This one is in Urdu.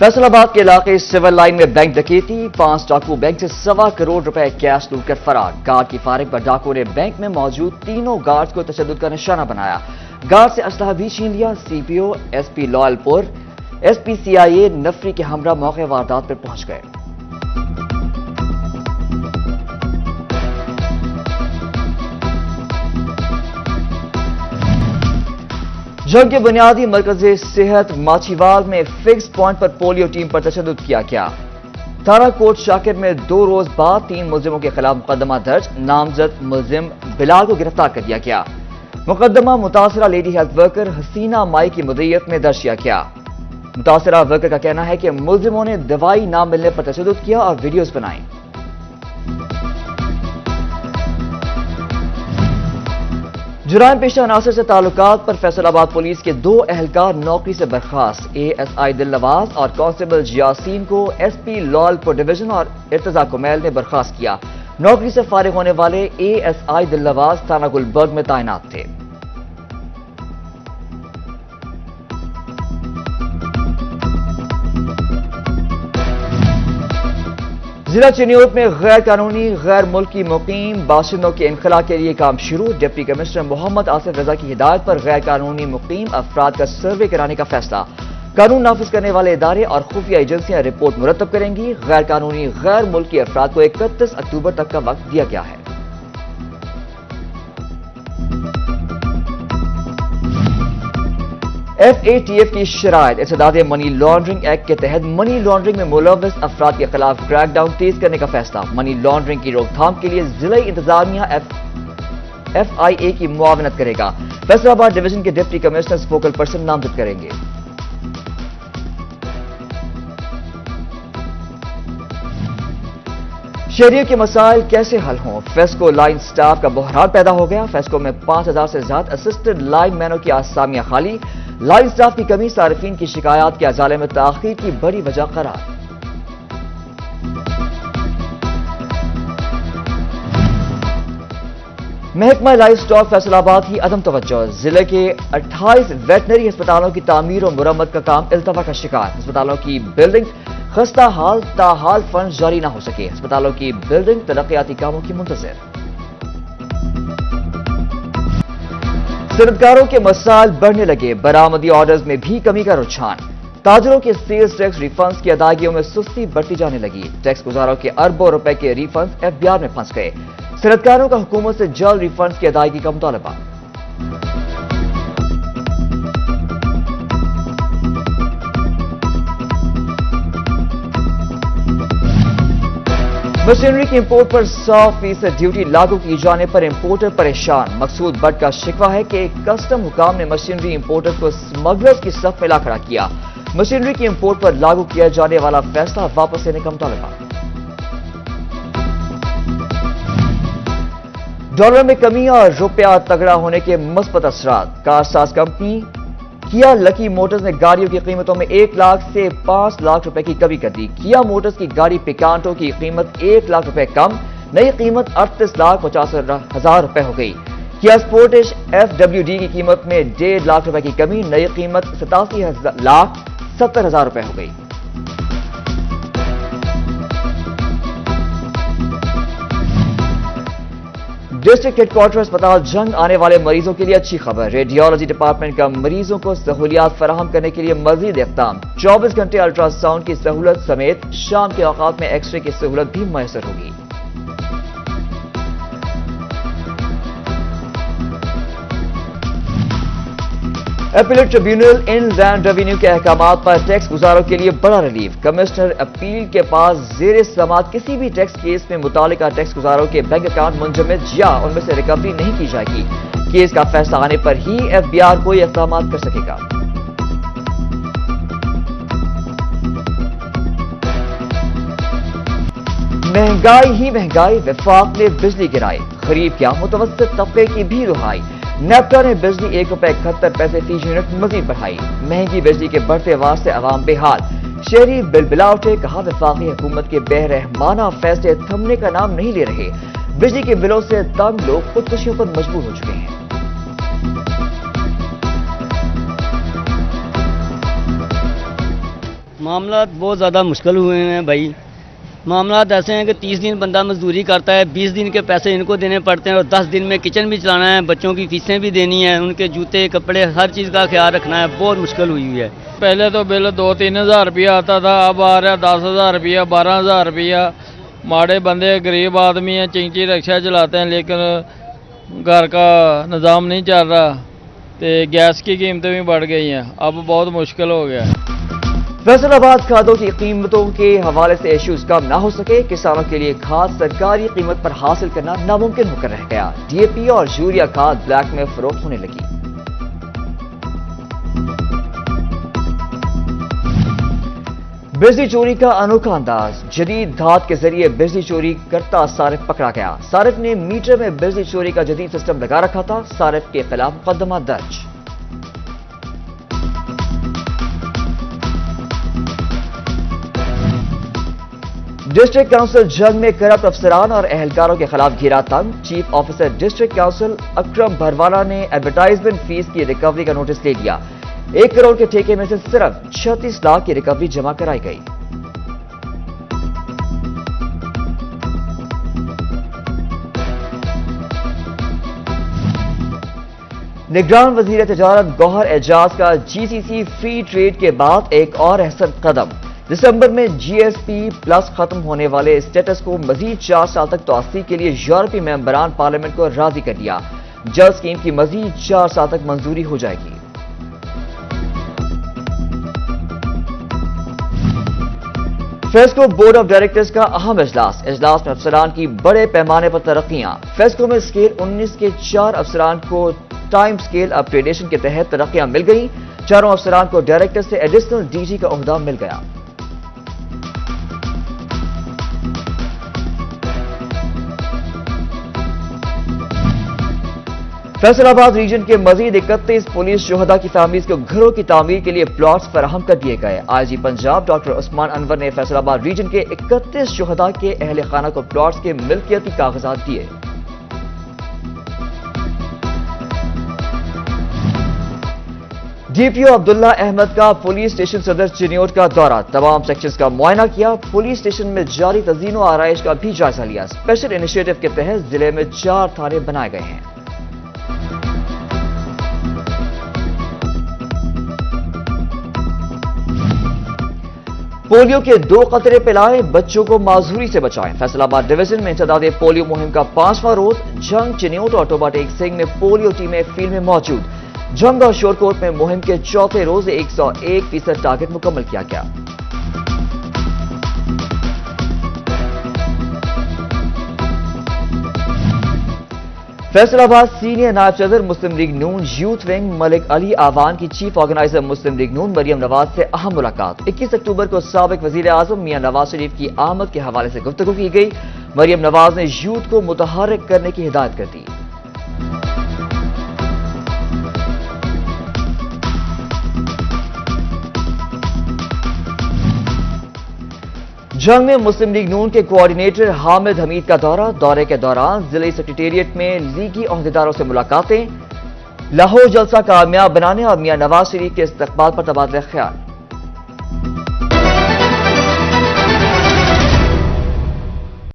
فیصل آباد کے علاقے سول لائن میں بینک ڈکیتی، 5 ڈاکو بینک سے 1.25 کروڑ روپے کیش لوٹ کر فرار۔ گارڈ کی فائرنگ پر ڈاکو نے بینک میں موجود تینوں گارڈز کو تشدد کا نشانہ بنایا۔ گارڈ سے اسلحہ بھی چھین لیا۔ سی پی او، ایس پی لال پور، ایس پی سی آئی اے نفری کے ہمراہ موقع واردات پر پہنچ گئے۔ جنگ کے بنیادی مرکز صحت ماچھیوال میں فکس پوائنٹ پر پولیو ٹیم پر تشدد کیا گیا۔ تھانہ کوٹ شاکر میں 2 روز بعد 3 ملزموں کے خلاف مقدمہ درج، نامزد ملزم بلال کو گرفتار کر دیا گیا۔ مقدمہ متاثرہ لیڈی ہیلتھ ورکر حسینہ مائی کی مدیریت میں درج کیا گیا۔ متاثرہ ورکر کا کہنا ہے کہ ملزموں نے دوائی نہ ملنے پر تشدد کیا اور ویڈیوز بنائیں۔ جرائم پیشہ عناصر سے تعلقات پر فیصل آباد پولیس کے 2 اہلکار نوکری سے برخاست۔ اے ایس آئی دل نواز اور کانسٹیبل جیاسین کو ایس پی لال پور ڈویژن اور ارتضیٰ کمیل نے برخاست کیا۔ نوکری سے فارغ ہونے والے اے ایس آئی دل نواز تھانہ گلبرگ میں تعینات تھے۔ ضلع چنیوٹ میں غیر قانونی غیر ملکی مقیم باشندوں کے انخلاء کے لیے کام شروع۔ ڈپٹی کمشنر محمد آصف رضا کی ہدایت پر غیر قانونی مقیم افراد کا سروے کرانے کا فیصلہ۔ قانون نافذ کرنے والے ادارے اور خفیہ ایجنسیاں رپورٹ مرتب کریں گی۔ غیر قانونی غیر ملکی افراد کو 31 اکتوبر تک کا وقت دیا گیا ہے۔ ایف اے ٹی ایف کی شرائط ارتداد منی لانڈرنگ ایکٹ کے تحت منی لانڈرنگ میں ملوث افراد کے خلاف کریک ڈاؤن تیز کرنے کا فیصلہ۔ منی لانڈرنگ کی روک تھام کے لیے ضلعی انتظامیہ ایف آئی اے کی معاونت کرے گا۔ فیصل آباد ڈویژن کے ڈپٹی کمشنر فوکل پرسن نامزد کریں گے۔ شہریوں کے مسائل کیسے حل ہوں؟ فیسکو لائن سٹاف کا بحران پیدا ہو گیا۔ فیسکو میں 5000 سے زیادہ اسسٹنٹ لائن مینوں کی اسامیاں خالی۔ لائن سٹاف کی کمی صارفین کی شکایات کے ازالے میں تاخیر کی بڑی وجہ قرار۔ محکمہ لائف سٹاک فیصل آباد کی عدم توجہ۔ ضلع کے 28 ویٹنری ہسپتالوں کی تعمیر و مرمت کا کام التوا کا شکار۔ ہسپتالوں کی بلڈنگ خستہ حال، تاحال فنڈ جاری نہ ہو سکے۔ ہسپتالوں کی بلڈنگ ترقیاتی کاموں کی منتظر۔ صنعتکاروں کے مسائل بڑھنے لگے، برآمدی آرڈرز میں بھی کمی کا رجحان۔ تاجروں کے سیلز ٹیکس ریفنڈز کی ادائیگیوں میں سستی بڑھتی جانے لگی۔ ٹیکس گزاروں کے اربوں روپے کے ریفنڈز ایف بی آر میں پھنس گئے۔ صنعتکاروں کا حکومت سے جلد ریفنڈز کی ادائیگی کا مطالبہ۔ مشینری کی امپورٹ پر 100% ڈیوٹی لاگو کی جانے پر امپورٹر پریشان۔ مقصود بٹ کا شکوہ ہے کہ کسٹم حکام نے مشینری امپورٹر کو اسمگلرز کی صف میں لا کھڑا کیا۔ مشینری کی امپورٹ پر لاگو کیا جانے والا فیصلہ واپس لینے کا مطالبہ۔ ڈالر میں کمی اور روپیہ تگڑا ہونے کے مثبت اثرات۔ کارساز کمپنی کیا لکی موٹرز نے گاڑیوں کی قیمتوں میں 1 لاکھ سے 5 لاکھ روپے کی کمی کر دی۔ کیا موٹرز کی گاڑی پیکانٹو کی قیمت 1 لاکھ روپے کم، نئی قیمت 38,50,000 روپے ہو گئی۔ کیا سپورٹش ایف ڈبلیو ڈی کی قیمت میں 1.5 لاکھ روپے کی کمی، نئی قیمت 87,70,000 روپے ہو گئی۔ ڈسٹرکٹ ہیڈ کوارٹر اسپتال جنگ آنے والے مریضوں کے لیے اچھی خبر۔ ریڈیالوجی ڈپارٹمنٹ کا مریضوں کو سہولیات فراہم کرنے کے لیے مزید اقدام۔ 24 گھنٹے الٹرا ساؤنڈ کی سہولت سمیت شام کے اوقات میں ایکس رے کی سہولت بھی میسر ہوگی۔ اپیلیٹ ٹریبیونل ان لینڈ ریونیو کے احکامات پر ٹیکس گزاروں کے لیے بڑا ریلیف۔ کمشنر اپیل کے پاس زیر سماعت کسی بھی ٹیکس کیس میں متعلقہ ٹیکس گزاروں کے بینک اکاؤنٹ منجمد یا ان میں سے ریکوری نہیں کی جائے گی۔ کیس کا فیصلہ آنے پر ہی ایف بی آر کوئی اقدامات کر سکے گا۔ مہنگائی ہی مہنگائی، وفاق نے بجلی گرائی، غریب کیا متوسط طبقے کی بھی رہائی۔ نیپٹا نے بجلی 1 روپے 71 پیسے فی یونٹ مزید بڑھائی۔ مہنگی بجلی کے بڑھتے واسطے عوام بے حال، شہری بلبلا اٹھے۔ کہا وفاقی حکومت کے بے رحمانہ فیصلے تھمنے کا نام نہیں لے رہے۔ بجلی کے بلوں سے تنگ لوگ خودکشیوں پر مجبور ہو چکے ہیں۔ معاملات بہت زیادہ مشکل ہوئے ہیں بھائی. معاملات ایسے ہیں کہ 30 دن بندہ مزدوری کرتا ہے, 20 دن کے پیسے ان کو دینے پڑتے ہیں اور 10 دن میں کچن بھی چلانا ہے, بچوں کی فیسیں بھی دینی ہیں, ان کے جوتے کپڑے ہر چیز کا خیال رکھنا ہے. بہت مشکل ہوئی ہے. پہلے تو بل 2-3 ہزار روپیہ آتا تھا, اب آ رہا 10,000 روپیہ, 12,000 روپیہ. ماڑے بندے غریب آدمی ہیں, چنچی رکشا چلاتے ہیں, لیکن گھر کا نظام نہیں چل رہا. گیس کی قیمتیں بھی بڑھ گئی ہیں, اب بہت مشکل ہو گیا. فیصل آباد کھادوں کی قیمتوں کے حوالے سے ایشوز کم نہ ہو سکے. کسانوں کے لیے کھاد سرکاری قیمت پر حاصل کرنا ناممکن ہو کر رہ گیا. ڈی اے پی اور یوریا کھاد بلیک میں فروخت ہونے لگی. بجلی چوری کا انوکھا انداز. جدید دھات کے ذریعے بجلی چوری کرتا صارف پکڑا گیا. صارف نے میٹر میں بجلی چوری کا جدید سسٹم لگا رکھا تھا. صارف کے خلاف مقدمہ درج. ڈسٹرکٹ کونسل جنگ میں کرپٹ افسران اور اہلکاروں کے خلاف گھیرا تنگ. چیف آفیسر ڈسٹرکٹ کونسل اکرم بھروالا نے ایڈورٹائزمنٹ فیس کی ریکوری کا نوٹس لے لیا. 1 کروڑ کے ٹھیکے میں سے صرف 36 لاکھ کی ریکوری جمع کرائی گئی. نگران وزیر تجارت گوہر اعجاز کا جی سی سی فری ٹریڈ کے بعد ایک اور احسن قدم. دسمبر میں جی ایس پی پلس ختم ہونے والے اسٹیٹس کو مزید 4 سال تک توسیع کے لیے یورپی ممبران پارلیمنٹ کو راضی کر دیا. جلد اسکیم کی مزید 4 سال تک منظوری ہو جائے گی. فیسکو بورڈ آف ڈائریکٹرز کا اہم اجلاس. اجلاس میں افسران کی بڑے پیمانے پر ترقیاں. فیسکو میں اسکیل 19 کے 4 افسران کو ٹائم اسکیل اپ گریڈیشن کے تحت ترقیاں مل گئیں. 4 افسران کو ڈائریکٹر سے ایڈیشنل ڈی جی کا عہدہ مل گیا. فیصل آباد ریجن کے مزید 31 پولیس شہداء کی فیملیز کو گھروں کی تعمیر کے لیے پلاٹس فراہم کر دیے گئے. آئی جی پنجاب ڈاکٹر عثمان انور نے فیصل آباد ریجن کے 31 شہداء کے اہل خانہ کو پلاٹس کے ملکیتی کاغذات دیے. ڈی پی او عبداللہ احمد کا پولیس اسٹیشن صدر چنیوٹ کا دورہ. تمام سیکشنز کا معائنہ کیا. پولیس اسٹیشن میں جاری تزئین و آرائش کا بھی جائزہ لیا. اسپیشل انیشیٹو کے تحت ضلع میں 4 تھانے بنائے گئے ہیں. پولیو کے 2 قطرے پلائیں, بچوں کو معذوری سے بچائیں. فیصل آباد ڈویژن میں انسداد پولیو مہم کا 5واں روز. جنگ چنیوٹ اور ٹوبا ٹیک سنگھ میں پولیو ٹیمیں فیلڈ میں موجود. جنگ اور شورکوٹ میں مہم کے 4تھے روز 101% ٹارگٹ مکمل کیا گیا. فیصل آباد سینئر نائب صدر مسلم لیگ نون یوتھ ونگ ملک علی آوان کی چیف آرگنائزر مسلم لیگ نون مریم نواز سے اہم ملاقات. 21 اکتوبر کو سابق وزیر اعظم میاں نواز شریف کی آمد کے حوالے سے گفتگو کی گئی. مریم نواز نے یوتھ کو متحرک کرنے کی ہدایت کر دی. جنگ میں مسلم لیگ نون کے کوارڈینیٹر حامد حمید کا دورہ. دورے کے دوران ضلعی سیکریٹریٹ میں لیگی عہدیداروں سے ملاقاتیں. لاہور جلسہ کامیاب بنانے اور میاں نواز شریف کے استقبال پر تبادلہ خیال.